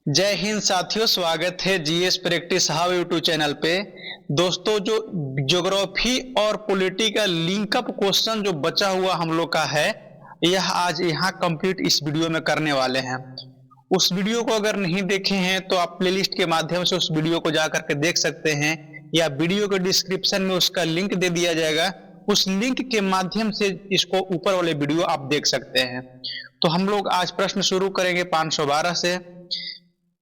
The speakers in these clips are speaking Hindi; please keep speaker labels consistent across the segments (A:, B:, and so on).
A: जय हिंद साथियों, स्वागत है GS practice hub YouTube channel पे। दोस्तों, जो ज्योग्राफी और पॉलिटिकल लिंकअप क्वेश्चन जो बचा हुआ हम लोग का है, यह आज यहाँ कंप्लीट इस वीडियो में करने वाले हैं। उस वीडियो को अगर नहीं देखे हैं तो आप प्लेलिस्ट के माध्यम से उस वीडियो को जा करके देख सकते हैं, या वीडियो के डिस्क्रिप्शन में उसका लिंक दे दिया जाएगा। उस लिंक के माध्यम से इसको ऊपर वाले वीडियो आप देख सकते हैं। तो हम लोग आज प्रश्न शुरू करेंगे 512 से।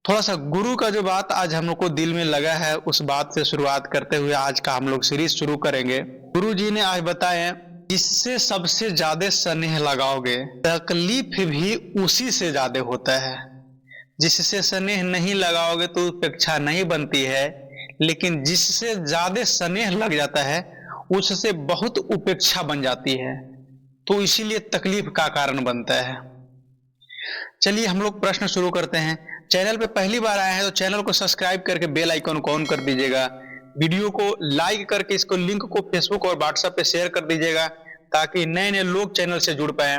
A: थोड़ा सा गुरु का जो बात आज हम लोग को दिल में लगा है, उस बात से शुरुआत करते हुए आज का हम लोग सीरीज शुरू करेंगे। गुरु जी ने आज बताए, जिससे सबसे ज्यादा स्नेह लगाओगे तकलीफ भी उसी से ज्यादा होता है। जिससे स्नेह नहीं लगाओगे तो उपेक्षा नहीं बनती है, लेकिन जिससे ज्यादा स्नेह लग जाता है उससे बहुत उपेक्षा बन जाती है, तो इसीलिए तकलीफ का कारण बनता है। चलिए हम लोग प्रश्न शुरू करते हैं। चैनल पे पहली बार आए हैं तो चैनल को सब्सक्राइब करके बेल आइकन को ऑन कर दीजिएगा। वीडियो को लाइक करके इसको लिंक को फेसबुक और व्हाट्सएप पे शेयर कर दीजिएगा, ताकि नए नए लोग चैनल से जुड़ पाए।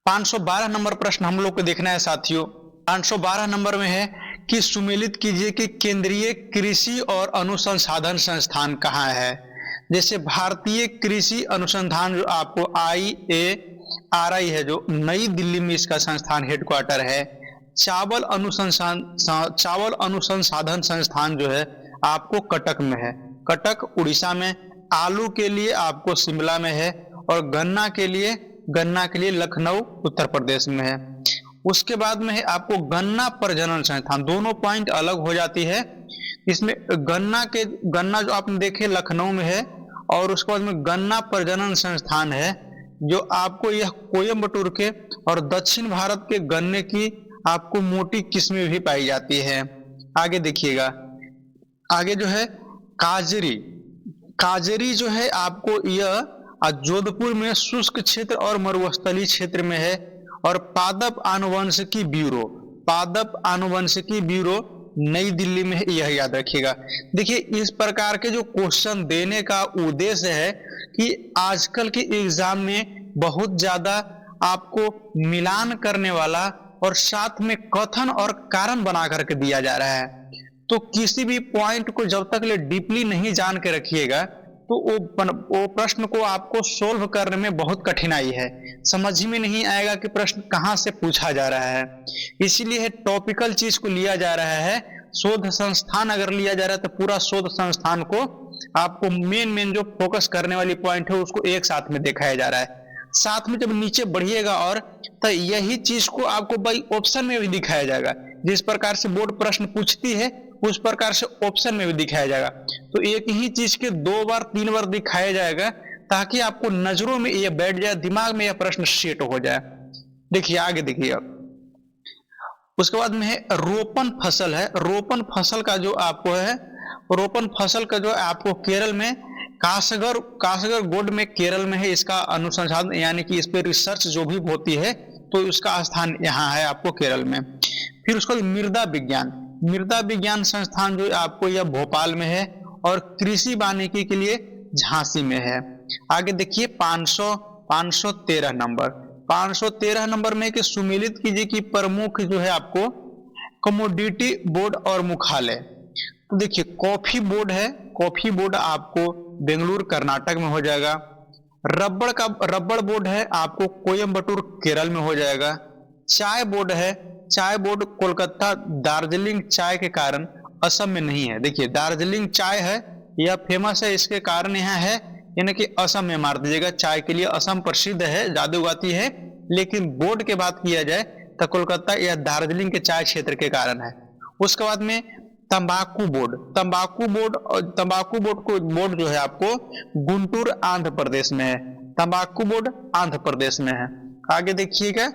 A: 512 नंबर प्रश्न हम लोग को देखना है साथियों। 512 नंबर में है कि सुमेलित कीजिए कि केंद्रीय कृषि और अनुसंधान संस्थान कहाँ है। जैसे भारतीय कृषि अनुसंधान जो आपको IARI है, जो नई दिल्ली में इसका संस्थान हेडक्वार्टर है। चावल अनुसंधान संस्थान जो है आपको कटक में है, कटक उड़ीसा में। आलू के लिए आपको शिमला में है, और गन्ना के लिए लखनऊ उत्तर प्रदेश में है। उसके बाद में है आपको गन्ना प्रजनन संस्थान। दोनों पॉइंट अलग हो जाती है। इसमें गन्ना जो आपने देखे लखनऊ में है, और उसके बाद में गन्ना प्रजनन संस्थान है जो आपको यह कोयम्बटूर के और दक्षिण भारत के गन्ने की आपको मोटी किस्में भी पाई जाती है। आगे देखिएगा, आगे जो है काजरी जो है आपको यह जोधपुर में शुष्क क्षेत्र और मरुस्थलीय क्षेत्र में है। और पादप आनुवंशिकी ब्यूरो नई दिल्ली में है, यह याद रखिएगा। देखिए, इस प्रकार के जो क्वेश्चन देने का उद्देश्य है कि आजकल के एग्जाम में बहुत ज्यादा आपको मिलान करने वाला और साथ में कथन और कारण बना करके दिया जा रहा है। तो किसी भी पॉइंट को जब तक ले डीपली नहीं जान के रखिएगा तो वो प्रश्न को आपको सोल्व करने में बहुत कठिनाई है। समझ में नहीं आएगा कि प्रश्न कहाँ से पूछा जा रहा है। इसीलिए टॉपिकल चीज को लिया जा रहा है। शोध संस्थान अगर लिया जा रहा है तो पूरा शोध संस्थान को आपको मेन जो फोकस करने वाली पॉइंट है उसको एक साथ में दिखाया जा रहा है। साथ में जब नीचे बढ़िएगा और तो यही चीज को आपको बाई ऑप्शन में भी दिखाया जाएगा। जिस प्रकार से बोर्ड प्रश्न पूछती है उस प्रकार से ऑप्शन में भी दिखाया जाएगा। तो एक ही चीज के 2 बार 3 बार दिखाया जाएगा, ताकि आपको नजरों में यह बैठ जाए, दिमाग में यह प्रश्न सेट हो जाए। देखिए आगे देखिए अब। उसके बाद में है रोपण फसल है। रोपण फसल का जो आपको है, रोपण फसल का जो आपको केरल में कासरगोड में केरल में है इसका अनुसंधान, यानी कि इस पे रिसर्च जो भी होती है तो उसका स्थान यहाँ है आपको केरल में। फिर उसको मृदा विज्ञान संस्थान जो आपको यह भोपाल में है, और कृषि वानिकी के लिए झांसी में है। आगे देखिए 513 नंबर में कि सुमेलित कीजिए कि प्रमुख जो है आपको कमोडिटी बोर्ड और मुख्यालय। तो देखिए कॉफी बोर्ड आपको बेंगलुरु कर्नाटक में हो जाएगा। रबड़ बोर्ड है आपको कोयम्बटूर केरल में हो जाएगा। चाय बोर्ड कोलकाता दार्जिलिंग चाय के कारण असम में नहीं है। देखिए दार्जिलिंग चाय है, यह फेमस है, इसके कारण यहाँ है, यानी कि असम में मार दीजिएगा। चाय के लिए असम प्रसिद्ध है, ज्यादा उगाती है, लेकिन बोर्ड की बात किया जाए तो कोलकाता या दार्जिलिंग के चाय क्षेत्र के कारण है। उसके बाद में तंबाकू बोर्ड जो है आपको गुंटूर आंध्र प्रदेश में है। तंबाकू बोर्ड आंध्र प्रदेश में है। आगे देखिएगा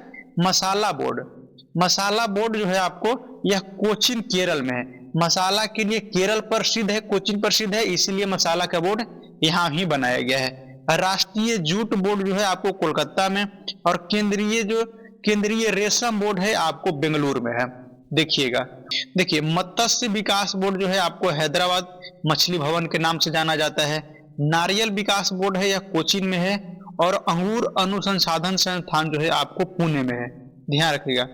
A: मसाला बोर्ड जो है आपको यह कोचीन केरल में है। मसाला के लिए केरल प्रसिद्ध है, कोचीन प्रसिद्ध है, इसीलिए मसाला का बोर्ड यहाँ ही बनाया गया है। राष्ट्रीय जूट बोर्ड जो है आपको कोलकाता में, और केंद्रीय रेशम बोर्ड है आपको बेंगलुरु में है। देखिए मत्स्य विकास बोर्ड जो है आपको हैदराबाद मछली भवन के नाम से जाना जाता है। नारियल विकास बोर्ड है यह कोचीन में है, और अंगूर अनुसंधान संस्थान जो है आपको पुणे में है। ध्यान रखिएगा।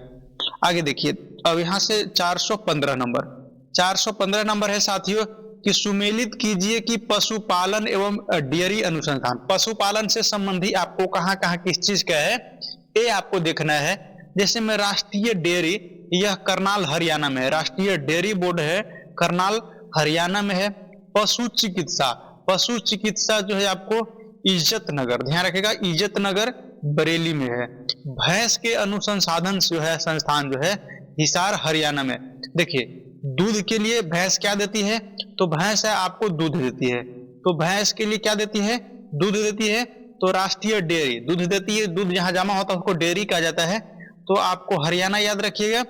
A: आगे देखिए अब यहाँ से 415 नंबर, 415 नंबर है साथियों कि सुमेलित कीजिए कि पशुपालन एवं डेयरी अनुसंधान, पशुपालन से संबंधी आपको कहाँ कहाँ किस चीज का है ये आपको देखना है। जैसे में राष्ट्रीय डेयरी, यह करनाल हरियाणा में है, राष्ट्रीय डेयरी बोर्ड है करनाल हरियाणा में है। पशु चिकित्सा, पशु चिकित्सा जो है आपको इज्जत नगर, ध्यान रखेगा इज्जत नगर बरेली में है। भैंस के अनुसंधान जो है संस्थान जो है हिसार हरियाणा में। देखिए दूध के लिए भैंस क्या देती है, तो भैंस है आपको दूध देती है, तो भैंस के लिए क्या देती है, दूध देती है, तो राष्ट्रीय डेयरी दूध देती है, दूध जहां जमा होता है उसको डेयरी कहा जाता है। तो आपको हरियाणा याद रखिएगा,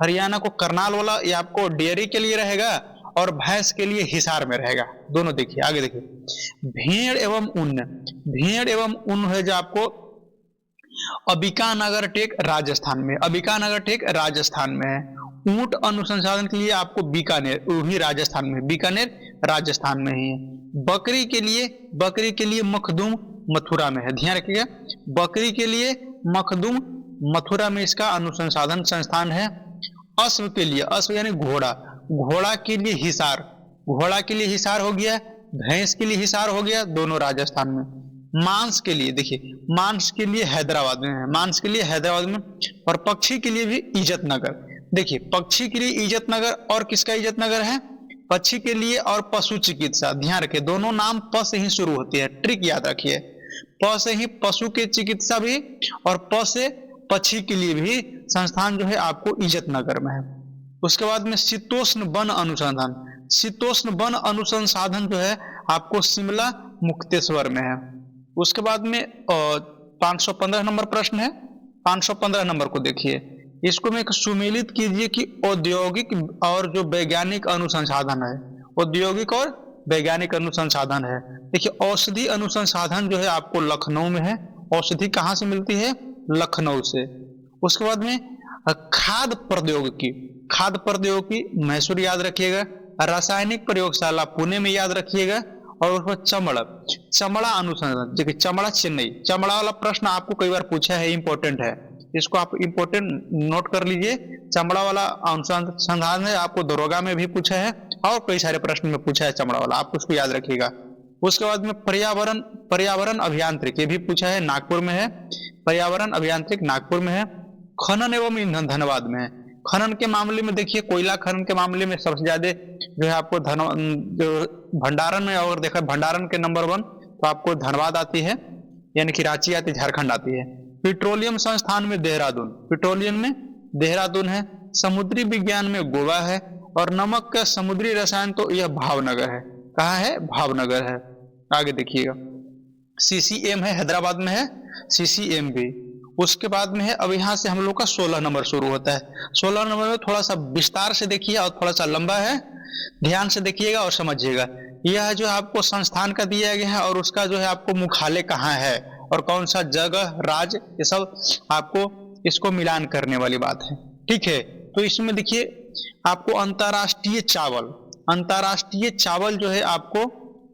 A: हरियाणा को करनाल वाला ये आपको डेयरी के लिए रहेगा और भैंस के लिए हिसार में रहेगा, दोनों। देखिए आगे देखिए भेड़ एवं ऊन, भेड़ एवं ऊन है जो आपको अंबिकानगर टेक राजस्थान में, अंबिकानगर टेक राजस्थान में है। ऊंट अनुसंधान के लिए आपको बीकानेर, वो भी राजस्थान में, बीकानेर राजस्थान में ही है। बकरी के लिए मखदूम मथुरा में है, ध्यान रखिएगा बकरी के लिए मखदूम मथुरा में इसका अनुसंधान संस्थान है। अश्व के लिए, अश्व यानी घोड़ा, घोड़ा के लिए हिसार, घोड़ा के लिए हिसार हो गया, भैंस के लिए हिसार हो गया, दोनों राजस्थान में। मांस के लिए देखिए, मांस के लिए हैदराबाद में है, मांस के लिए हैदराबाद में। और पक्षी के लिए भी इज्जत नगर, देखिए पक्षी के लिए इज्जत नगर, और किसका इज्जत नगर है, पक्षी के लिए। और पशु चिकित्सा, ध्यान रखिए दोनों नाम प से ही शुरू होती है, ट्रिक याद रखिए, प से ही पशु के चिकित्सा भी और प से पक्षी के लिए भी संस्थान जो है आपको इज्जत नगर में है। उसके बाद में शीतोष्ण वन अनुसंधान, शीतोष्ण वन अनुसंधान जो है आपको शिमला मुक्तेश्वर में है। उसके बाद में 515 नंबर प्रश्न है, 515 नंबर को देखिए, इसको में सुमेलित कीजिए कि औद्योगिक और जो वैज्ञानिक अनुसंधान है, औद्योगिक और वैज्ञानिक अनुसंधान है। देखिए औषधि अनुसंधान जो है आपको लखनऊ में है, औषधि कहाँ से मिलती है, लखनऊ से। उसके बाद में खाद्य प्रौद्योगिकी, खाद्य प्रौद्योगिकी मैसूर याद रखिएगा, रासायनिक प्रयोगशाला पुणे में याद रखिएगा। और उसमें चमड़ा अनुसंधान, देखिए चमड़ा चेन्नई, चमड़ा वाला प्रश्न आपको कई बार पूछा है, इंपॉर्टेंट है, इसको आप इंपॉर्टेंट नोट कर लीजिए। चमड़ा वाला अनुसंधान है, आपको दरोगा में भी पूछा है और कई सारे प्रश्न में पूछा है चमड़ा वाला, आप उसको याद रखिएगा। उसके बाद में पर्यावरण अभियांत्रिकी भी पूछा है, नागपुर में है, पर्यावरण अभियांत्रिक नागपुर में है। खनन एवं ईंधन धनबाद में है। खनन के मामले में देखिए कोयला खनन के मामले में सबसे ज्यादा जो है आपको जो भंडारण में, अगर देखा भंडारण के नंबर 1 तो आपको धनबाद आती है, यानी कि रांची आती, झारखंड आती है। पेट्रोलियम संस्थान में देहरादून, पेट्रोलियम में देहरादून है। समुद्री विज्ञान में गोवा है। और नमक का समुद्री रसायन तो यह भावनगर है, कहाँ है, भावनगर है। आगे देखिएगा CCM है, हैदराबाद में है CCM भी। उसके बाद में है, अब यहाँ से हम लोग का 16 नंबर शुरू होता है। 16 नंबर में थोड़ा सा विस्तार से देखिए और थोड़ा सा लंबा है, ध्यान से देखिएगा और समझिएगा। यह जो आपको संस्थान का दिया गया है और उसका जो है आपको मुख्यालय कहाँ है और कौन सा जगह, राज्य, ये सब आपको इसको मिलान करने वाली बात है, ठीक है। तो इसमें देखिए आपको अंतर्राष्ट्रीय चावल, अंतर्राष्ट्रीय चावल जो है आपको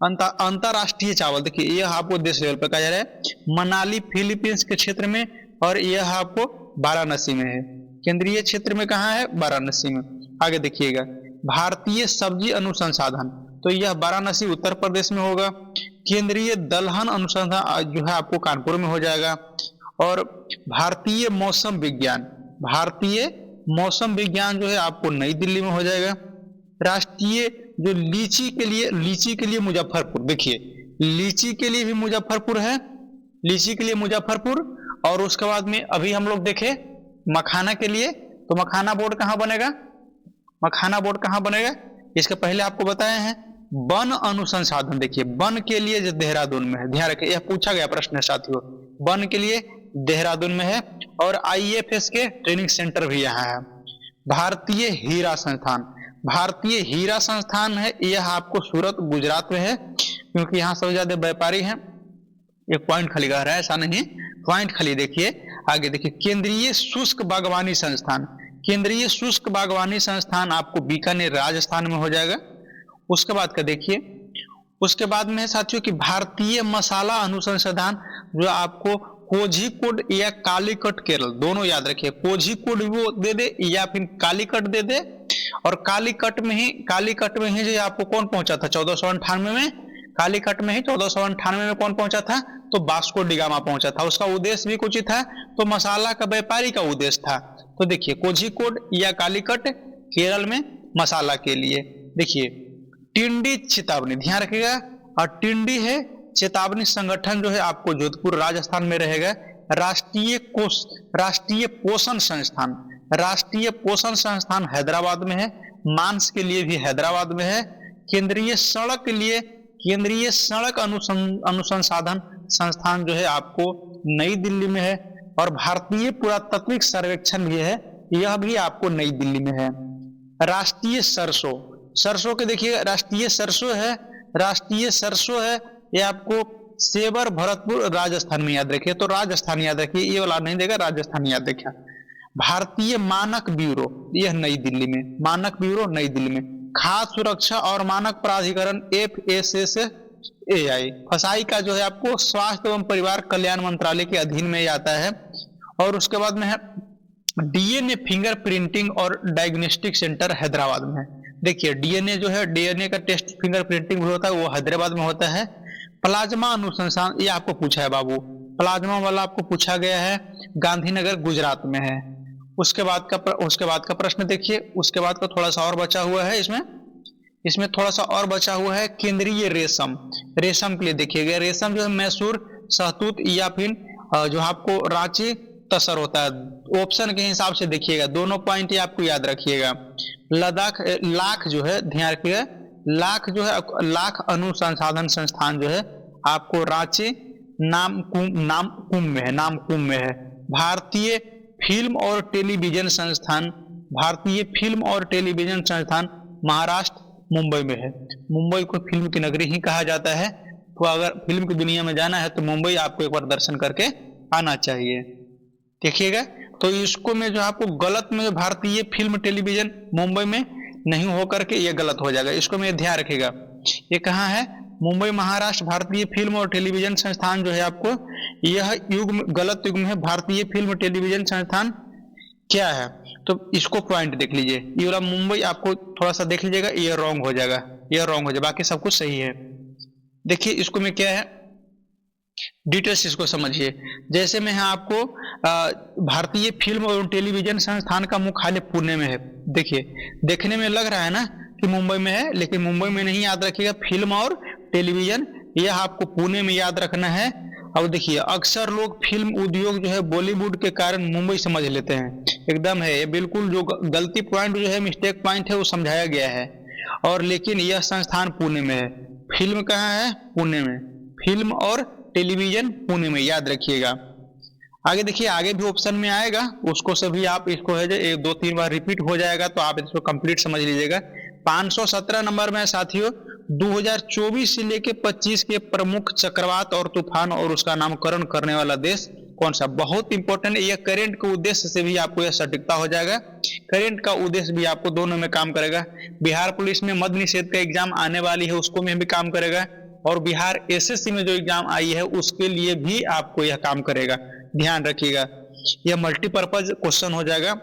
A: अंतर्राष्ट्रीय चावल, देखिए यह आपको देश लेवल पर कहा जा रहा है, मनाली फिलीपींस के क्षेत्र में, और यह आपको वाराणसी में है। केंद्रीय क्षेत्र में कहाँ है, वाराणसी में। आगे देखिएगा भारतीय सब्जी अनुसंधान, तो यह वाराणसी उत्तर प्रदेश में होगा। केंद्रीय दलहन अनुसंधान जो है आपको कानपुर में हो जाएगा। और भारतीय मौसम विज्ञान, भारतीय मौसम विज्ञान जो है आपको नई दिल्ली में हो जाएगा। राष्ट्रीय जो लीची के लिए मुजफ्फरपुर, देखिए लीची के लिए भी मुजफ्फरपुर है, लीची के लिए मुजफ्फरपुर। और उसके बाद में अभी हम लोग देखें मखाना के लिए, तो मखाना बोर्ड कहाँ बनेगा, मखाना बोर्ड कहाँ बनेगा, इसके पहले आपको बताए हैं। वन अनुसंधान, देखिए वन के लिए जो देहरादून में है, ध्यान रखिए यह पूछा गया प्रश्न है साथियों, वन के लिए देहरादून में है। और IFS के ट्रेनिंग सेंटर भी यहाँ है। भारतीय हीरा संस्थान, भारतीय हीरा संस्थान है, यह आपको सूरत गुजरात में है, क्योंकि यहाँ सबसे ज्यादा व्यापारी हैं। एक पॉइंट खाली कह रहा है, ऐसा नहीं, पॉइंट खाली देखिए। आगे देखिए केंद्रीय शुष्क बागवानी संस्थान, केंद्रीय शुष्क बागवानी संस्थान आपको बीकानेर राजस्थान में हो जाएगा। उसके बाद का देखिए, उसके बाद में है साथियों कि भारतीय मसाला अनुसंधान जो आपको कोझिकोड या कालीकट केरल, दोनों याद रखिए। कोझिकोड वो दे दे या फिर कालीकट दे दे। और कालीकट में ही जो आपको कौन पहुंचा था 1498 में, कालीकट में ही 1498 में कौन पहुंचा था, तो वास्को डी गामा पहुंचा था। उसका उद्देश्य भी कुछ ही था, तो मसाला का व्यापारी का उद्देश्य था। तो देखिए कोझिकोड या कालीकट केरल में मसाला के लिए। देखिए टिंडी चेतावनी, ध्यान रखिएगा। और टिंडी है चेतावनी संगठन जो है आपको जोधपुर राजस्थान में रहेगा। राष्ट्रीय पोषण संस्थान, राष्ट्रीय पोषण संस्थान हैदराबाद में है। मांस के लिए भी हैदराबाद में है। केंद्रीय सड़क के लिए केंद्रीय सड़क अनुसंधान संस्थान जो है आपको नई दिल्ली में है। और भारतीय पुरातात्विक सर्वेक्षण भी है, यह भी आपको नई दिल्ली में है। राष्ट्रीय सरसों के देखिए राष्ट्रीय सरसों है, ये आपको सेवर भरतपुर राजस्थान में याद रखिए। तो राजस्थान याद रखिए, ये वाला नहीं देगा, राजस्थान याद रखिए। भारतीय मानक ब्यूरो, यह नई दिल्ली में, मानक ब्यूरो नई दिल्ली में। खाद्य सुरक्षा और मानक प्राधिकरण FSSAI, फसाई का जो है आपको स्वास्थ्य एवं परिवार कल्याण मंत्रालय के अधीन में आता है। और उसके बाद में है DNA फिंगर प्रिंटिंग और डायग्नोस्टिक सेंटर हैदराबाद में है। देखिए DNA जो है, DNA का टेस्ट फिंगर प्रिंटिंग भी होता है, वो हैदराबाद में होता है। प्लाज्मा अनुसंधान, ये आपको पूछा है बाबू, प्लाज्मा वाला आपको पूछा गया है, गांधीनगर गुजरात में है। उसके बाद का प्रश्न देखिए, उसके बाद का थोड़ा सा और बचा हुआ है, इसमें थोड़ा सा और बचा हुआ है। केंद्रीय रेशम के लिए देखिएगा, रेशम जो है मैसूर, शहतूत या फिर जो आपको रांची तसर होता है। ऑप्शन के हिसाब से देखिएगा, दोनों पॉइंट ही आपको याद रखिएगा। लद्दाख लाख जो है, ध्यान रखिएगा, लाख जो है, लाख अनुसंधान संस्थान जो है आपको रांची नामकुम में है। भारतीय फिल्म और टेलीविजन संस्थान महाराष्ट्र मुंबई में है। मुंबई को फिल्म की नगरी ही कहा जाता है, तो अगर फिल्म की दुनिया में जाना है तो मुंबई आपको एक बार दर्शन करके आना चाहिए। देखिएगा, तो इसको में जो आपको गलत में भारतीय फिल्म टेलीविजन मुंबई में नहीं होकर के ये गलत हो जाएगा, इसको में ध्यान रखिएगा। ये कहाँ है, मुंबई महाराष्ट्र। भारतीय फिल्म और टेलीविजन संस्थान जो है आपको, यह गलत युग में है। भारतीय फिल्म टेलीविजन संस्थान क्या है, तो इसको पॉइंट देख लीजिए। ये वाला मुंबई आपको थोड़ा सा देख लीजिएगा, ये रॉन्ग हो जाएगा, बाकी सब कुछ सही है। देखिए इसको में क्या है, डिटेल्स इसको समझिए। जैसे में आपको भारतीय फिल्म और टेलीविजन संस्थान का मुख्यालय पुणे में है। देखिए देखने में लग रहा है ना कि मुंबई में है, लेकिन मुंबई में नहीं, याद रखिएगा। फिल्म और टेलीविजन यह आपको पुणे में याद रखना है। अब देखिए अक्सर लोग फिल्म उद्योग जो है बॉलीवुड के कारण मुंबई समझ लेते हैं, एकदम है ये बिल्कुल जो गलती पॉइंट जो है, मिस्टेक पॉइंट है, वो समझाया गया है। और लेकिन यह संस्थान पुणे में है। फिल्म कहाँ है, पुणे में। फिल्म और टेलीविजन पुणे में, याद रखिएगा। आगे देखिए, आगे भी ऑप्शन में आएगा, उसको सभी आप इसको है जो 1-2-3 बार रिपीट हो जाएगा, तो आप इसको कंप्लीट समझ लीजिएगा। 517 नंबर में साथियों, 2024 से लेके 25 के प्रमुख चक्रवात और तूफान और उसका नामकरण करने वाला देश कौन सा, बहुत इंपॉर्टेंट है। यह करेंट के उद्देश्य से भी आपको यह सटीकता हो जाएगा, करेंट का उद्देश्य भी आपको दोनों में काम करेगा। बिहार पुलिस में मद्य निषेध का एग्जाम आने वाली है, उसको में भी काम करेगा। और बिहार SSC में जो एग्जाम आई है उसके लिए भी आपको यह काम करेगा, ध्यान रखिएगा। यह मल्टीपर्पज क्वेश्चन हो जाएगा।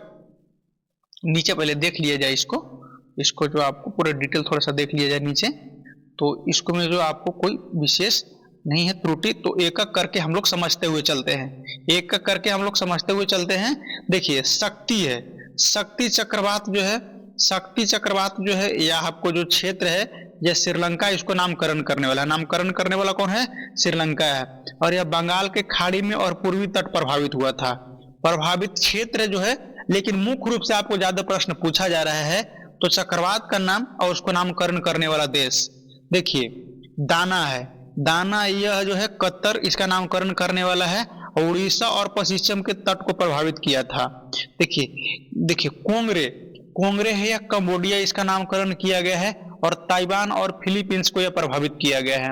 A: नीचे पहले देख लिया जाए इसको जो आपको पूरा डिटेल थोड़ा सा देख लिया जाए नीचे, तो इसको में जो आपको कोई विशेष नहीं है त्रुटि, तो एक एक करके हम लोग समझते हुए चलते हैं। देखिए शक्ति है, शक्ति चक्रवात जो है यह आपको जो क्षेत्र है, यह श्रीलंका इसको नामकरण करने वाला कौन है, श्रीलंका है। और यह बंगाल के खाड़ी में और पूर्वी तट प्रभावित हुआ था, प्रभावित क्षेत्र जो है। लेकिन मुख्य रूप से आपको ज्यादा प्रश्न पूछा जा रहा है, तो चक्रवात का नाम और उसको नामकरण करने वाला देश देखिए दाना है। दाना यह जो है कतर, इसका नामकरण करने वाला है। उड़ीसा और पश्चिम के तट को प्रभावित किया था। देखिए कोंगरे है या कंबोडिया, इसका नामकरण किया गया है। और ताइवान और फिलीपींस को यह प्रभावित किया गया है।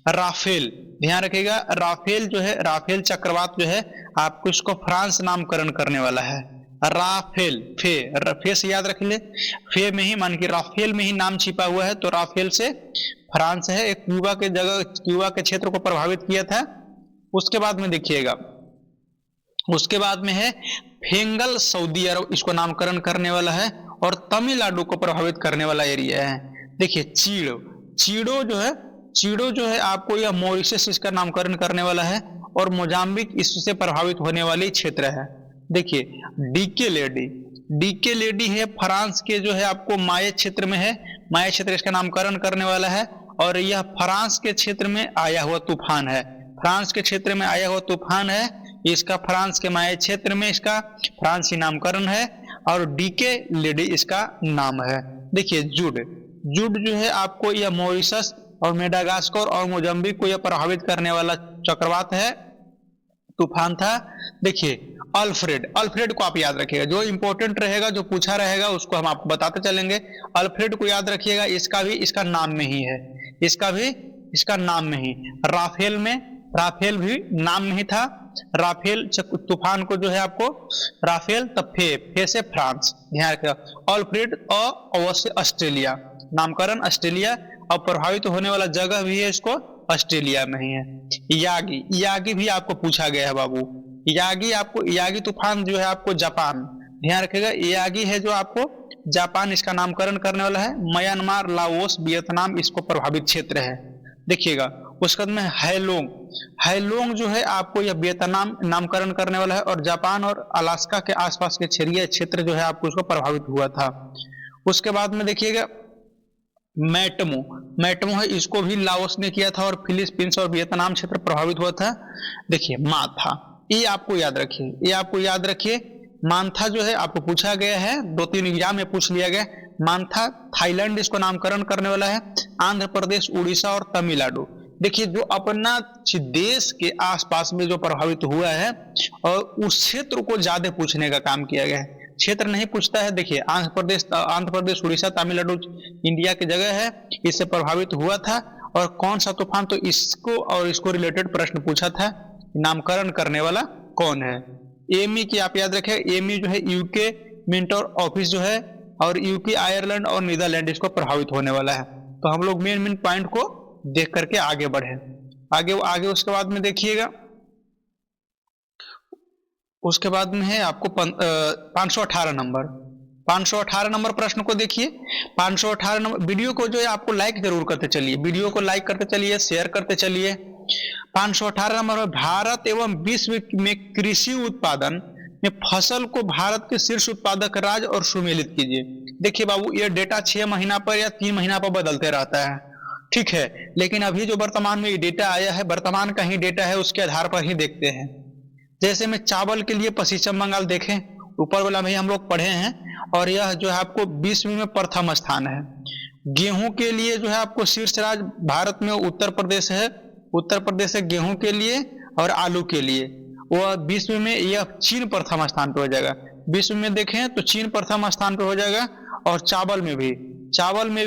A: राफेल, ध्यान रखिएगा, राफेल जो है, राफेल चक्रवात जो है आपको इसको फ्रांस नामकरण करने वाला है। राफेल, फे से याद रख ले, फे में ही मान के राफेल में ही नाम छिपा हुआ है, तो राफेल से फ्रांस है। एक क्यूबा के क्षेत्र को प्रभावित किया था। उसके बाद में देखिएगा उसके बाद में है फेंगल, सऊदी अरब इसको नामकरण करने वाला है, और तमिलनाडु को प्रभावित करने वाला एरिया है। देखिए चीड़ो, चीड़ो जो है आपको यह मॉरिशस इसका नामकरण करने वाला है, और मोजाम्बिक इससे प्रभावित होने वाली क्षेत्र है। देखिए डीके लेडी, डीके लेडी है फ्रांस के जो है आपको माये क्षेत्र में है, माये क्षेत्र इसका नामकरण करने वाला है, और यह फ्रांस के क्षेत्र में आया हुआ तूफान है, फ्रांस के क्षेत्र में आया हुआ तूफान है, इसका फ्रांस के माये क्षेत्र में इसका फ्रांसी नामकरण है, और डीके लेडी इसका नाम है। देखिए जुड, जुड जो है आपको यह मॉरिशस और मेडागास्कर और मोजाम्बिक को यह प्रभावित करने वाला चक्रवात है, तूफान था। देखिए अल्फ्रेड, अल्फ्रेड को आप याद रखिएगा, जो इंपॉर्टेंट रहेगा, जो पूछा रहेगा उसको हम आपको बताते चलेंगे। अल्फ्रेड को याद रखिएगा, इसका भी इसका नाम में ही है, इसका भी इसका नाम में ही। राफेल में, राफेल भी नाम में ही था, राफेल तूफान को जो है आपको राफेल, तब फे से फ्रांस, ध्यान रखिएगा। अल्फ्रेड अवश्य ऑस्ट्रेलिया, नामकरण ऑस्ट्रेलिया, और प्रभावित होने वाला जगह भी है इसको ऑस्ट्रेलिया में ही है। यागी, यागी भी आपको पूछा गया है बाबू, यागी आपको, यागी तूफान जो है आपको जापान, ध्यान रखिएगा, यागी है जो आपको जापान इसका नामकरण करने वाला है। म्यांमार, लाओस, वियतनाम इसको प्रभावित क्षेत्र है। देखिएगा उसके बाद में हैलोंग, हैलोंग जो है आपको यह वियतनाम नामकरण करने वाला है, और जापान और अलास्का के आसपास के क्षेत्र जो है आपको इसको प्रभावित हुआ था। उसके बाद में देखिएगा मैटमो, मैटमो है, इसको भी लाओस ने किया था, और फिलीपींस और वियतनाम क्षेत्र प्रभावित हुआ था। देखिए माथा, ये आपको याद रखिए, ये आपको याद रखिए, मांथा जो है आपको पूछा गया है, 2-3 एग्जाम में पूछ लिया गया। मांथा थाईलैंड इसको नामकरण करने वाला है, आंध्र प्रदेश, उड़ीसा और तमिलनाडु। देखिए जो अपना देश के आसपास में जो प्रभावित हुआ है, और उस क्षेत्र को ज्यादा पूछने का काम किया गया है, क्षेत्र नहीं पूछता है। देखिए आंध्र प्रदेश, उड़ीसा, तमिलनाडु इंडिया की जगह है, इससे प्रभावित हुआ था, और कौन सा तूफान, तो इसको और इसको रिलेटेड प्रश्न पूछा था, नामकरण करने वाला कौन है। एमी की आप याद रखें, एमी जो है यूके मिंटर ऑफिस जो है, और यूके, आयरलैंड और नीदरलैंड इसको प्रभावित होने वाला है। तो हम लोग मेन पॉइंट को देख करके आगे बढ़े, आगे उसके बाद में देखिएगा, उसके बाद में है आपको 518 नंबर, 518 नंबर प्रश्न को देखिए। 518 नंबर, वीडियो को जो है आपको लाइक जरूर करते चलिए, वीडियो को लाइक करते चलिए, शेयर करते चलिए। 518 नंबर में भारत एवं विश्व में कृषि उत्पादन में फसल को भारत के शीर्ष उत्पादक राज्य और सुमेलित कीजिए। देखिए बाबू ये डेटा 6 महीना पर या 3 महीना पर बदलते रहता है, ठीक है, लेकिन अभी जो वर्तमान में ये डेटा आया है, वर्तमान का ही डेटा है, उसके आधार पर ही देखते हैं। जैसे में चावल के लिए पश्चिम बंगाल देखें, ऊपर वाला में हम लोग पढ़े हैं, और यह जो है आपको विश्व में प्रथम स्थान है। गेहूं के लिए जो है आपको शीर्ष राज्य भारत में उत्तर प्रदेश है, उत्तर प्रदेश है गेहूं के लिए, और आलू के लिए वह विश्व में यह चीन प्रथम स्थान पर हो जाएगा। विश्व में देखें तो चीन प्रथम स्थान पर हो जाएगा, और चावल में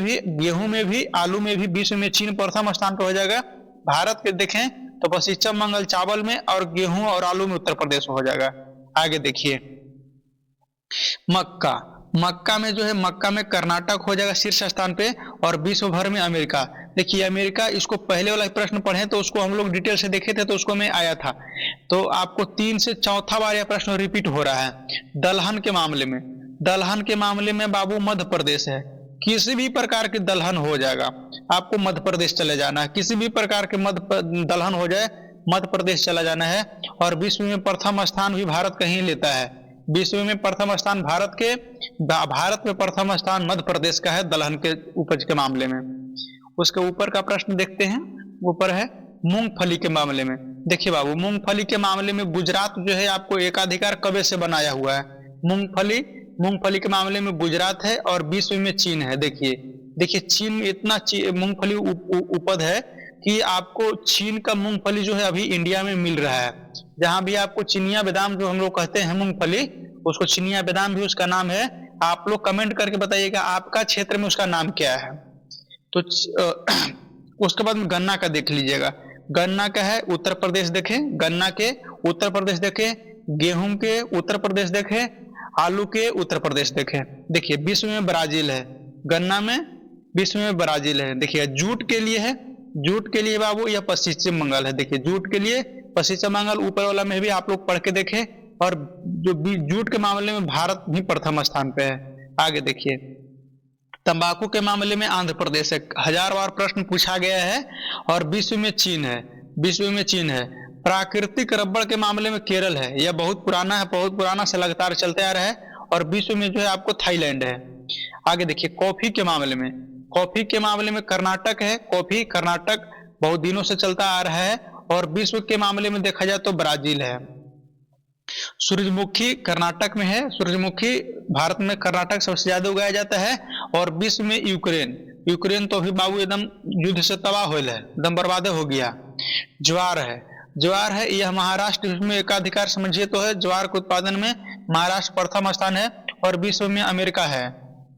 A: भी, गेहूं में भी, आलू में भी विश्व में चीन प्रथम स्थान पर हो जाएगा। भारत के देखें तो पश्चिम बंगाल चावल में, और गेहूं और आलू में उत्तर प्रदेश हो जाएगा। आगे देखिए मक्का, मक्का में जो है, मक्का में कर्नाटक हो जाएगा शीर्ष स्थान पे, और विश्व भर में अमेरिका। देखिए अमेरिका, इसको पहले वाला प्रश्न पढ़े तो उसको हम लोग डिटेल से देखे थे, तो उसको में आया था, तो आपको 3 से 4था बार यह प्रश्न रिपीट हो रहा है। दलहन के मामले में, दलहन के मामले में बाबू मध्य प्रदेश है, किसी भी प्रकार की दलहन हो जाएगा आपको मध्य प्रदेश चले जाना है, किसी भी प्रकार के दलहन हो जाए मध्य प्रदेश चला जाना है। और विश्व में प्रथम स्थान भी भारत कहीं लेता है, विश्व में प्रथम स्थान भारत में प्रथम स्थान मध्य प्रदेश का है दलहन के उपज के मामले में। उसके ऊपर का प्रश्न देखते हैं, ऊपर है मूंगफली के मामले में। देखिए बाबू मूंगफली के मामले में गुजरात जो है आपको एकाधिकार कब से बनाया हुआ है। मूंगफली के मामले में गुजरात है, और विश्व में चीन है। देखिए चीन में इतना मूंगफली उपज है कि आपको चीन का मूंगफली जो है अभी इंडिया में मिल रहा है। जहां भी आपको चिनिया बादाम जो हम लोग कहते हैं मूंगफली, उसको चिनिया बादाम भी उसका नाम है। आप लोग कमेंट करके बताइएगा आपका क्षेत्र में उसका नाम क्या है। तो उसके बाद में गन्ना का देख लीजिएगा, गन्ना का है उत्तर प्रदेश देखें, गन्ना के उत्तर प्रदेश देखें, गेहूं के उत्तर प्रदेश देखें, आलू के उत्तर प्रदेश देखें। देखिए विश्व में ब्राजील है, गन्ना में विश्व में ब्राजील है। देखिए जूट के लिए है, जूट के लिए बाबू यह पश्चिम बंगाल है। देखिए जूट के लिए पश्चिम बंगाल, ऊपर वाला में भी आप लोग पढ़ के देखें, और जो जूट के मामले में भारत भी प्रथम स्थान पे है। आगे देखिए, तंबाकू के मामले में आंध्र प्रदेश है, 1000 बार प्रश्न पूछा गया है, और विश्व में चीन है, विश्व में चीन है। प्राकृतिक रबड़ के मामले में केरल है, यह बहुत पुराना है, बहुत पुराना से लगातार चलते आ रहा है, और विश्व में जो है आपको थाईलैंड है। आगे देखिए, कॉफी के मामले में, कॉफी के मामले में कर्नाटक है, कॉफी कर्नाटक बहुत दिनों से चलता आ रहा है, और विश्व के मामले में देखा जाए तो ब्राजील है। सूरजमुखी कर्नाटक में है, सूरजमुखी भारत में कर्नाटक सबसे ज्यादा उगाया जाता है, और विश्व में यूक्रेन, यूक्रेन तो अभी बाबू एकदम युद्ध से तबाह होल है, एकदम बर्बाद हो गया। ज्वार है, ज्वार है, यह महाराष्ट्र में एकाधिकार समझिए तो है, ज्वार के उत्पादन में महाराष्ट्र प्रथम स्थान है, और विश्व में अमेरिका है।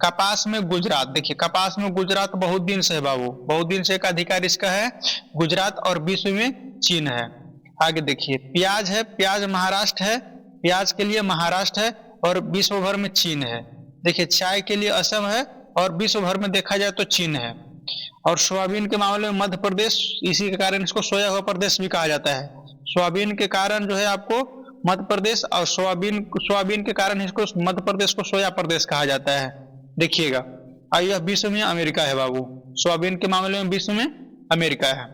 A: कपास में गुजरात, देखिए कपास में गुजरात बहुत दिन से है बाबू, बहुत दिन से एकाधिकार इसका है गुजरात, और विश्व में चीन है। आगे देखिए, प्याज है, प्याज महाराष्ट्र है, प्याज के लिए महाराष्ट्र है, और विश्व भर में चीन है। देखिए, चाय के लिए असम है, और विश्व भर में देखा जाए तो चीन है। और सोयाबीन के मामले में मध्य प्रदेश, इसी के कारण इसको सोया हुआ प्रदेश भी कहा जाता है। सोयाबीन के कारण जो है आपको मध्य प्रदेश, और सोयाबीन के कारण इसको मध्य प्रदेश को सोया प्रदेश कहा जाता है। देखिएगा, और यह विश्व में अमेरिका है बाबू, सोयाबीन के मामले में विश्व में अमेरिका है।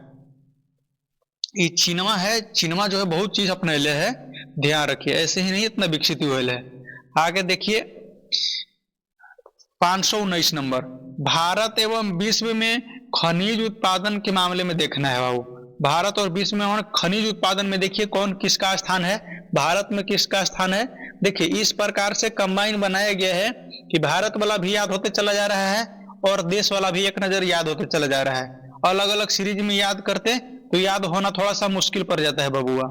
A: ये चीनवा है, चीनवा जो है बहुत चीज अपने ले है, ध्यान रखिए, ऐसे ही नहीं इतना विकसित हुए है। आगे देखिए, 519 नंबर, भारत एवं विश्व में खनिज उत्पादन के मामले में देखना है बाबू, भारत और विश्व में खनिज उत्पादन में देखिए कौन किसका स्थान है, भारत में किसका स्थान है। देखिए, इस प्रकार से कंबाइन बनाया गया है कि भारत वाला भी याद होते चला जा रहा है, और देश वाला भी एक नजर याद होते चला जा रहा है। अलग अलग सीरीज में याद करते तो याद होना थोड़ा सा मुश्किल पड़ जाता है बबुआ।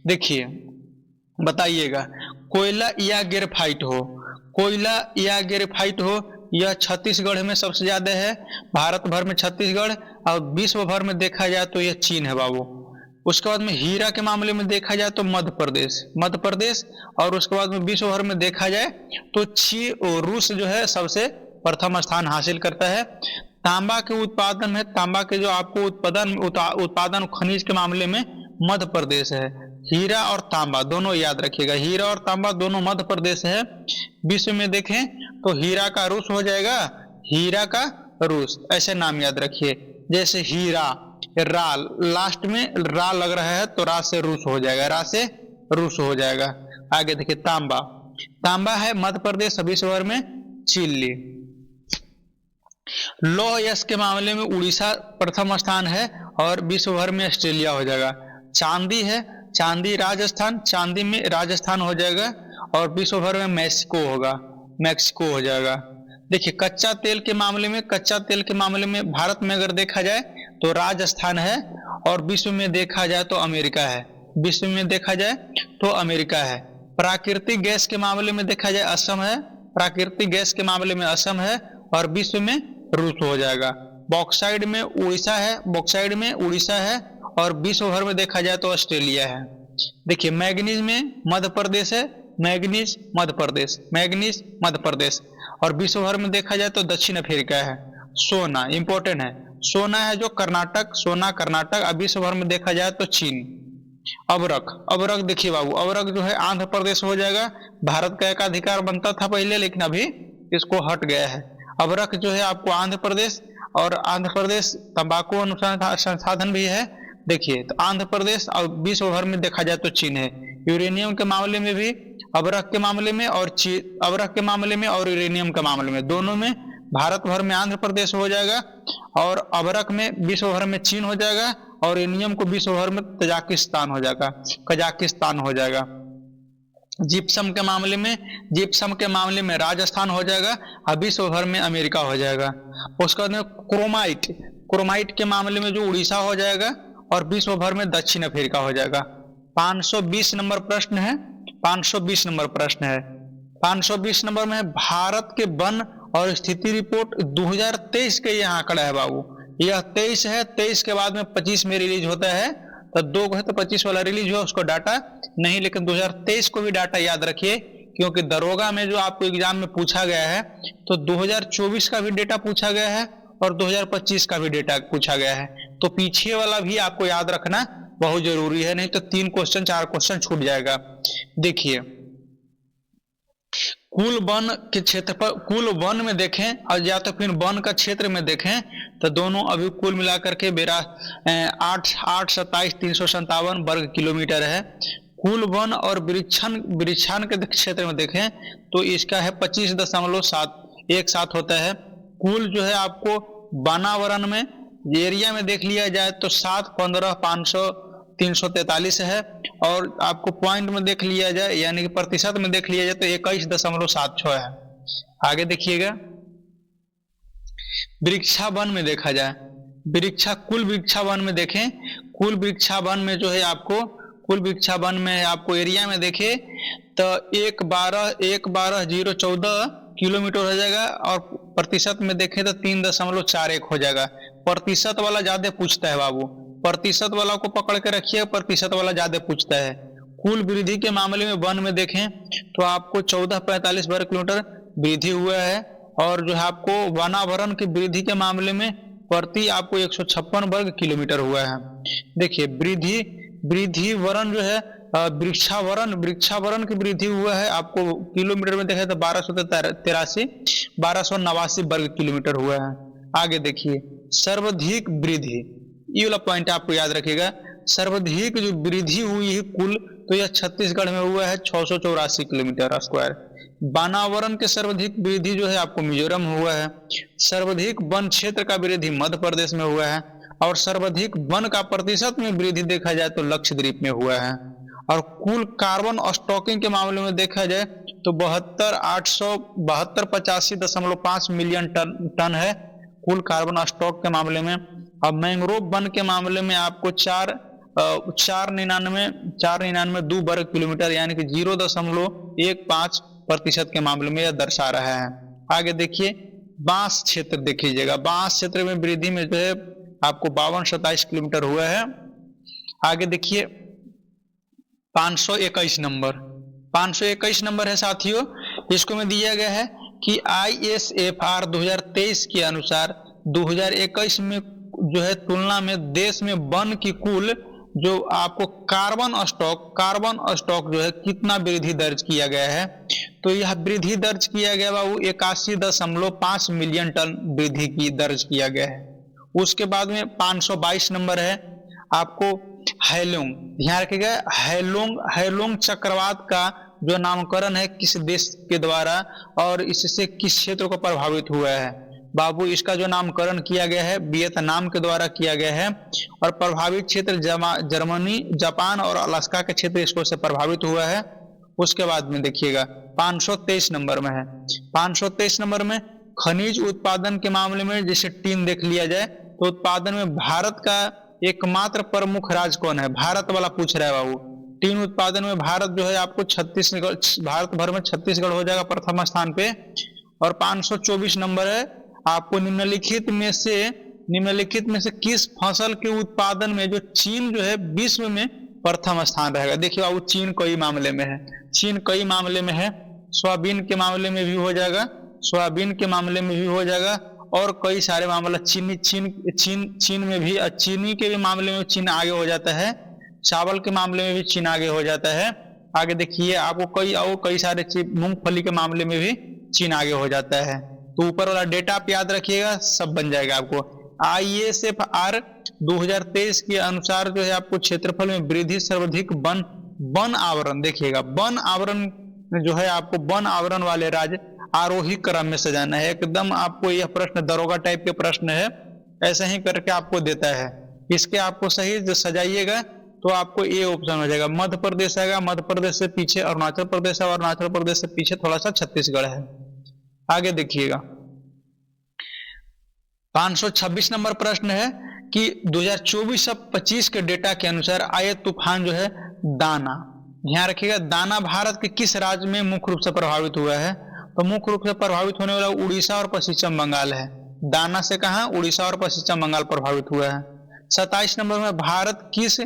A: देखिए, बताइएगा, कोयला या ग्रेफाइट हो, कोयला या ग्रेफाइट हो, यह छत्तीसगढ़ में सबसे ज्यादा है, भारत भर में छत्तीसगढ़, और विश्व भर में देखा जाए तो यह चीन है बाबू। उसके बाद में हीरा के मामले में देखा जाए तो मध्य प्रदेश, मध्य प्रदेश, और उसके बाद में विश्व भर में देखा जाए तो रूस जो है सबसे प्रथम स्थान हासिल करता है। तांबा के उत्पादन में, तांबा के जो आपको उत्पादन खनिज के मामले में मध्य प्रदेश है। हीरा और तांबा दोनों याद रखिएगा, हीरा और तांबा दोनों मध्य प्रदेश है। विश्व में देखें तो हीरा का रूस हो जाएगा, हीरा का रूस, ऐसे नाम याद रखिए। जैसे हीरा, रा लास्ट में रा लग रहा है तो रा से रूस हो जाएगा, रा से रूस हो जाएगा। आगे देखिए, तांबा, तांबा है मध्य प्रदेश, विश्व भर में चिल्ली। लौह यश के मामले में उड़ीसा प्रथम स्थान है, और विश्व भर में ऑस्ट्रेलिया हो जाएगा। चांदी है, चांदी राजस्थान, चांदी में राजस्थान हो जाएगा, और विश्व भर में मैक्सिको होगा, मैक्सिको हो जाएगा। देखिए, कच्चा तेल के मामले में, कच्चा तेल के मामले में भारत में अगर देखा जाए तो राजस्थान है, और विश्व में देखा जाए तो अमेरिका है, विश्व में देखा जाए तो अमेरिका है। प्राकृतिक गैस के मामले में देखा जाए असम है, प्राकृतिक गैस के मामले में असम है, और विश्व में रूस हो जाएगा। बॉक्साइड में उड़ीसा है, बॉक्साइड में उड़ीसा है, और विश्व भर में देखा जाए तो ऑस्ट्रेलिया है। देखिए, मैग्नीज में मध्य प्रदेश है, मैग्नीज मध्य प्रदेश, मैग्नीज मध्य प्रदेश, और विश्व भर में देखा जाए तो दक्षिण अफ्रीका है। सोना इंपॉर्टेंट है, सोना है जो कर्नाटक, सोना कर्नाटक, और विश्व भर में देखा जाए तो चीन। अबरक, अबरक देखिए बाबू, अबरक जो है आंध्र प्रदेश हो जाएगा, भारत का एकाधिकार बनता था पहले, लेकिन अभी इसको हट गया है। अबरक जो है आपको आंध्र प्रदेश, और आंध्र प्रदेश तंबाकू अनुसंधान संसाधन भी है। देखिए, तो आंध्र प्रदेश और विश्व भर में देखा जाए तो चीन है। यूरेनियम के मामले में भी अबरक के मामले में, और अबरक के मामले में और यूरेनियम के मामले में, दोनों में भारत भर में आंध्र प्रदेश हो जाएगा, और अबरक में विश्व भर में चीन हो जाएगा, और यूरेनियम को विश्व भर में तजाकिस्तान हो जाएगा, कजाकिस्तान हो जाएगा। जिप्सम के मामले में, जिप्सम के मामले में राजस्थान हो जाएगा, और विश्व भर में अमेरिका हो जाएगा। उसके बाद में क्रोमाइट, क्रोमाइट के मामले में जो उड़ीसा हो जाएगा, और विश्व भर में दक्षिण अफ्रीका हो जाएगा। 520 नंबर प्रश्न है, 520 नंबर प्रश्न है। 520 नंबर में भारत के वन और स्थिति रिपोर्ट 2023 के ये आंकड़ा है बाबू, यह 23 है, 23 के बाद में 25 में रिलीज होता है, तो 2 है तो 25 वाला रिलीज हुआ, उसको डाटा नहीं, लेकिन 2023 को भी डाटा याद रखिए, क्योंकि दरोगा में जो आपको एग्जाम में पूछा गया है तो 2024 का भी डेटा पूछा गया है, और 2025 का भी डेटा पूछा गया है, तो पीछे वाला भी आपको याद रखना बहुत जरूरी है, नहीं तो 3 क्वेश्चन 4 क्वेश्चन छूट जाएगा। देखिए कुल वन के क्षेत्र पर, कुल वन में देखें और या तो फिर वन का क्षेत्र में देखें तो दोनों अभी कुल मिलाकर के 8,27,357 वर्ग किलोमीटर है। कुल वन और वृक्षान के क्षेत्र में देखें तो इसका है 25.717 होता है। कुल जो है आपको वानावरण में एरिया में देख लिया जाए तो 7,15,500,343 है, और आपको पॉइंट में देख लिया जाए यानी कि प्रतिशत में देख लिया जाए तो 21.76 है। आगे देखिएगा वृक्षावन में देखा जाए, कुल वृक्षावन में देखें, कुल वृक्षावन में जो है आपको, कुल वृक्षावन में आपको एरिया में देखे तो 1,12,014 किलोमीटर हो जाएगा, और प्रतिशत में देखें तो 3.41 हो जाएगा। प्रतिशत वाला ज्यादा पूछता है बाबू, प्रतिशत वाला को पकड़ के रखिए, प्रतिशत वाला ज्यादा पूछता है। कुल वृद्धि के मामले में वन में देखें तो आपको 1445 वर्ग किलोमीटर वृद्धि हुआ है, और जो है आपको वनावरण की वृद्धि के मामले में प्रति आपको 156 वर्ग किलोमीटर हुआ है। देखिए वृद्धि वरण जो है वृक्षावरण की वृद्धि हुआ है आपको किलोमीटर में देखा तो 1289 वर्ग किलोमीटर हुआ है। आगे देखिए सर्वाधिक वृद्धि, ये वाला पॉइंट आपको याद रखिएगा, सर्वाधिक जो वृद्धि हुई है कुल तो यह छत्तीसगढ़ में हुआ है 684 किलोमीटर स्क्वायर। वानावरण के सर्वाधिक वृद्धि जो है आपको मिजोरम में हुआ है। सर्वाधिक वन क्षेत्र का वृद्धि मध्य प्रदेश में हुआ है, और सर्वाधिक वन का प्रतिशत में वृद्धि देखा जाए तो लक्षद्वीप में हुआ है। और कुल कार्बन स्टॉकिंग के मामले में देखा जाए तो 72,885.5 मिलियन टन है कुल कार्बन स्टॉक के मामले में। अब मैंग्रोव वन के मामले में आपको 499 वर्ग किलोमीटर यानी कि 0.15% के मामले में यह दर्शा रहा है। आगे देखिए बांस क्षेत्र देखिएगा, बांस क्षेत्र में वृद्धि में जो है आपको 5227 किलोमीटर हुआ है। आगे देखिए 521 नंबर है साथियों, इसको में दिया गया है कि ISFR 2023 के अनुसार 2021 में जो है तुलना में देश में वन की कुल जो आपको कार्बन स्टॉक जो है कितना वृद्धि दर्ज किया गया है, तो यह वृद्धि दर्ज किया गया वो 81.5 मिलियन टन वृद्धि की दर्ज किया गया है। उसके बाद में 522 नंबर है आपको हैलोंग, ध्यान रखिएगा हैलोंग चक्रवात का जो नामकरण है किस देश के द्वारा और इससे किस क्षेत्र को प्रभावित हुआ है। बाबू इसका जो नामकरण किया गया है वियतनाम के द्वारा किया गया है, और प्रभावित क्षेत्र जर्मनी, जापान और अलास्का के क्षेत्र इसको से प्रभावित हुआ है। उसके बाद में देखिएगा 523 नंबर में है, 523 नंबर में खनिज उत्पादन के मामले में जैसे टीन देख लिया जाए तो उत्पादन में भारत का एकमात्र प्रमुख राज्य कौन है, भारत वाला पूछ रहा है बाबू। टीन उत्पादन में भारत जो है आपको छत्तीसगढ़, भारत भर में छत्तीसगढ़ हो जाएगा प्रथम स्थान पे। और 524 नंबर है आपको निम्नलिखित में से किस फसल के उत्पादन में जो चीन जो है विश्व में प्रथम स्थान रहेगा। देखिए बाबू चीन कई मामले में है, सोयाबीन के मामले में भी हो जाएगा, और कई सारे मामला चीन में भी, चीनी के भी मामले में चीन आगे हो जाता है, चावल के मामले में भी चीन आगे हो जाता है। आगे देखिए आपको कई सारे मूंगफली के मामले में भी चीन आगे हो जाता है। तो ऊपर वाला डेटा आप याद रखिएगा, सब बन जाएगा आपको। ISFR 2023 के अनुसार जो है आपको क्षेत्रफल में वृद्धि सर्वाधिक वन आवरण, देखिएगा वन आवरण जो है आपको वन आवरण वाले राज्य आरोही क्रम में सजाना है। एकदम आपको यह प्रश्न दरोगा टाइप के प्रश्न है, ऐसे ही करके आपको देता है। इसके आपको सही जो सजाइएगा तो आपको ए ऑप्शन हो जाएगा। मध्य प्रदेश आएगा, मध्य प्रदेश से पीछे अरुणाचल प्रदेश है, और अरुणाचल प्रदेश से पीछे थोड़ा सा छत्तीसगढ़ है। आगे देखिएगा 526 नंबर प्रश्न है कि 2024-25 के डेटा के अनुसार आए तूफान जो है दाना, ध्यान रखिएगा दाना भारत के किस राज्य में मुख्य रूप से प्रभावित हुआ है। तो मुख्य रूप से प्रभावित होने वाला उड़ीसा और पश्चिम बंगाल है। दाना से कहा उड़ीसा और पश्चिम बंगाल प्रभावित हुआ है। 27 नंबर में भारत किस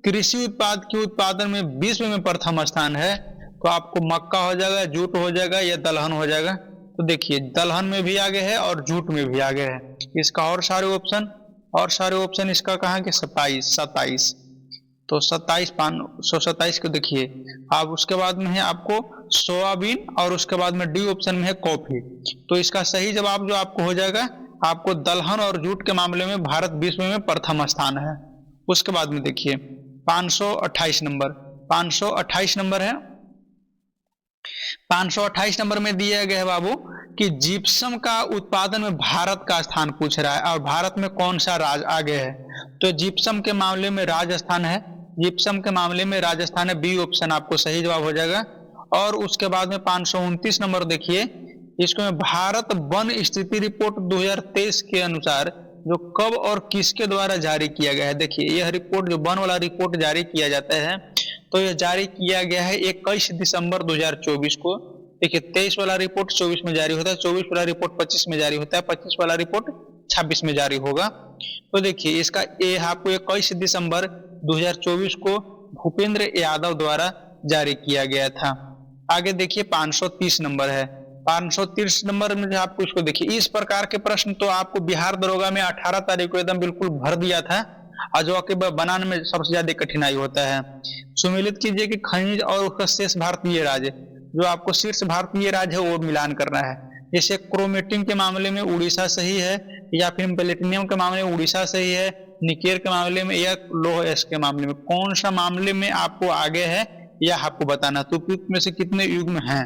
A: कृषि उत्पाद के उत्पादन में विश्व में प्रथम स्थान है। तो आपको मक्का हो जाएगा, जूट हो जाएगा या दलहन हो जाएगा। तो देखिए दलहन में भी आगे है और जूट में भी आगे है। इसका और सारे ऑप्शन इसका कहा कि 27। तो 527 को देखिए। अब उसके बाद में है आपको सोयाबीन और उसके बाद में डी ऑप्शन में है कॉफी। तो इसका सही जवाब जो आपको हो जाएगा, आपको दलहन और जूट के मामले में भारत विश्व में प्रथम स्थान है। उसके बाद में देखिए 528 नंबर, 528 नंबर है। 528 नंबर में दिया गया है बाबू कि जिप्सम का उत्पादन में भारत का स्थान पूछ रहा है, और भारत में कौन सा राज्य आगे है। तो जिप्सम के मामले में राजस्थान है, जिप्सम के मामले में राजस्थान है, बी ऑप्शन आपको सही जवाब हो जाएगा। और उसके बाद में 529 नंबर देखिए, इसको में भारत वन स्थिति रिपोर्ट 2023 के अनुसार जो कब और किसके द्वारा जारी किया गया है। देखिए यह रिपोर्ट, जो वन वाला रिपोर्ट जारी किया जाता है, तो यह जारी किया गया है 21 दिसंबर 2024 को। देखिए 23 वाला रिपोर्ट 24 में जारी होता है, 24 वाला रिपोर्ट 25 में जारी होता है, 25 वाला रिपोर्ट 26 में जारी होगा। तो देखिए इसका ये आपको 21 दिसंबर 2024 को भूपेंद्र यादव द्वारा जारी किया गया था। आगे देखिए 530 नंबर है। 530 नंबर में आपको इसको देखिए, इस प्रकार के प्रश्न तो आपको बिहार दरोगा में 18 तारीख को एकदम बिल्कुल भर दिया था, और जो कि बनाने में सबसे ज्यादा कठिनाई होता है। सुमिलित कीजिए कि खनिज और उसका शेष भारतीय राज्य, जो आपको शीर्ष भारतीय राज्य है वो मिलान करना है। जैसे क्रोमेटिन के मामले में उड़ीसा सही है, या फिर प्लेटिनियम के मामले में उड़ीसा सही है, निकेल के मामले में या लोह एस के मामले में कौन सा मामले में आपको आगे है यह आपको बताना। तो में से कितने युग्म हैं,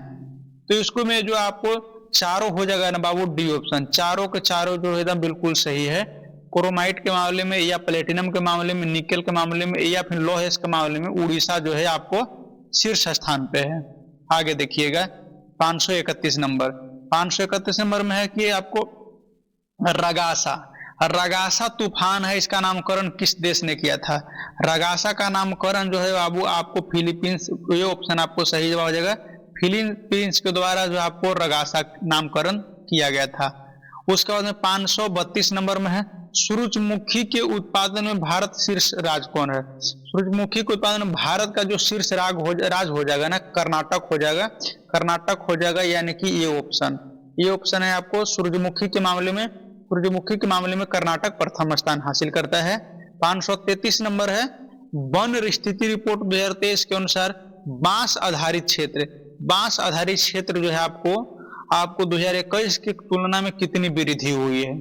A: तो इसको में जो आपको चारों हो जाएगा ना बाबू, डी ऑप्शन, चारों के चारों जो एकदम बिल्कुल सही है। क्रोमाइट के मामले में या प्लेटिनम के मामले में, निकेल के मामले में या फिर लोह एस के मामले में उड़ीसा जो है आपको शीर्ष स्थान पे है। आगे देखिएगा 531 नंबर, 531 नंबर में है कि आपको रगासा, रगासा तूफान है, इसका नामकरण किस देश ने किया था। रगासा का नामकरण जो है बाबू आपको फिलीपींस, ये ऑप्शन आपको सही जवाब हो जाएगा, फिलीपींस के द्वारा जो आपको रगासा नामकरण किया गया था। उसके बाद में 532 नंबर में है, सूरजमुखी के उत्पादन में भारत शीर्ष राज्य कौन है। सूरजमुखी के उत्पादन में भारत का जो शीर्ष राज्य हो जाएगा ना, कर्नाटक हो जाएगा, कर्नाटक हो जाएगा, यानी कि ये ऑप्शन है आपको सूरजमुखी के मामले में, सूरजमुखी के मामले में कर्नाटक प्रथम स्थान हासिल करता है। 533 नंबर है, वन स्थिति रिपोर्ट 2023 के अनुसार बांस आधारित क्षेत्र, बांस आधारित क्षेत्र जो है आपको 2021 की तुलना में कितनी वृद्धि हुई है।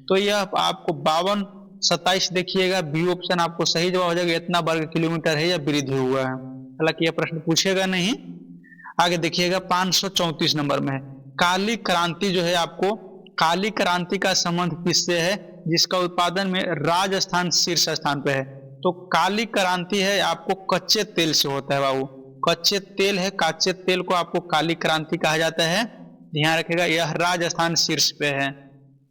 A: तो यह आपको 52-27 देखिएगा, बी ऑप्शन आपको सही जवाब हो जाएगा, इतना वर्ग किलोमीटर है या वृद्धि हुआ है। हालांकि यह प्रश्न पूछेगा नहीं। आगे देखिएगा 534 नंबर में है, काली क्रांति जो है आपको, काली क्रांति का संबंध किससे है, जिसका उत्पादन में राजस्थान शीर्ष स्थान पे है। तो काली क्रांति है आपको कच्चे तेल से होता है बाबू, कच्चे तेल है, कच्चे तेल को आपको काली क्रांति कहा जाता है, ध्यान रखिएगा, यह राजस्थान शीर्ष पे है।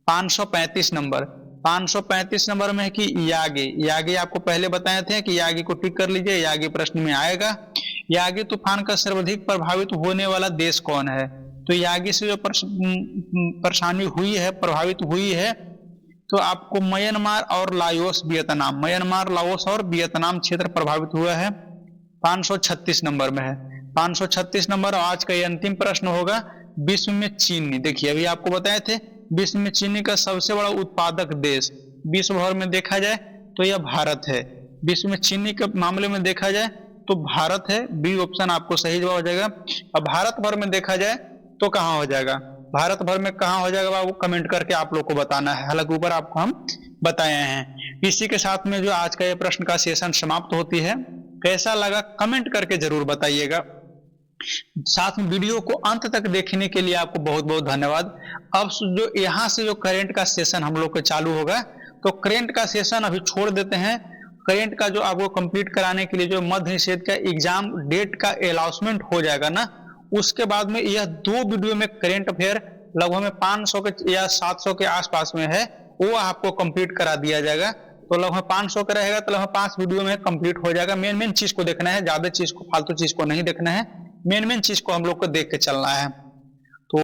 A: 535 नंबर, 535 नंबर में है कि यागी, यागी आपको पहले बताए थे कि यागी को टिक कर लीजिए, यागी प्रश्न में आएगा। यागी तूफान का सर्वाधिक प्रभावित होने वाला देश कौन है। तो यागी से जो परेशानी हुई है, प्रभावित हुई है, तो आपको म्यांमार और लाओस, वियतनाम, म्यांमार, लाओस और वियतनाम क्षेत्र प्रभावित हुआ है। 536 नंबर में है, 536 नंबर आज का ये अंतिम प्रश्न होगा, विश्व में चीनी, देखिए अभी आपको बताए थे विश्व में चीनी का सबसे बड़ा उत्पादक देश विश्व भर में देखा जाए तो यह भारत है। विश्व में चीनी के मामले में देखा जाए तो भारत है, बी ऑप्शन आपको सही जवाब हो जाएगा। अब भारत भर में देखा जाए तो कहाँ हो जाएगा, भारत भर में कहाँ हो जाएगा बाबू, कमेंट करके आप लोग को बताना है, हालांकि ऊपर आपको हम बताए हैं। इसी के साथ में जो आज का ये प्रश्न का सेशन समाप्त होती है। कैसा लगा कमेंट करके जरूर बताइएगा। साथ में वीडियो को अंत तक देखने के लिए आपको बहुत बहुत धन्यवाद। अब जो यहाँ से जो करंट का सेशन हम लोग का चालू होगा, तो करंट का सेशन अभी छोड़ देते हैं। करंट का जो आपको कंप्लीट कराने के लिए जो मध्य निषेध का एग्जाम डेट का अनाउंसमेंट हो जाएगा ना, उसके बाद में यह 2 वीडियो में करंट अफेयर लगभग में 500 के या 700 के आसपास में है, वो आपको कंप्लीट करा दिया जाएगा। तो लगभग 500 का रहेगा, तो लगभग 5 वीडियो में कंप्लीट हो जाएगा। मेन चीज को देखना है, ज्यादा चीज को, फालतू चीज को नहीं देखना है, मेन चीज को हम लोग को देख के चलना है।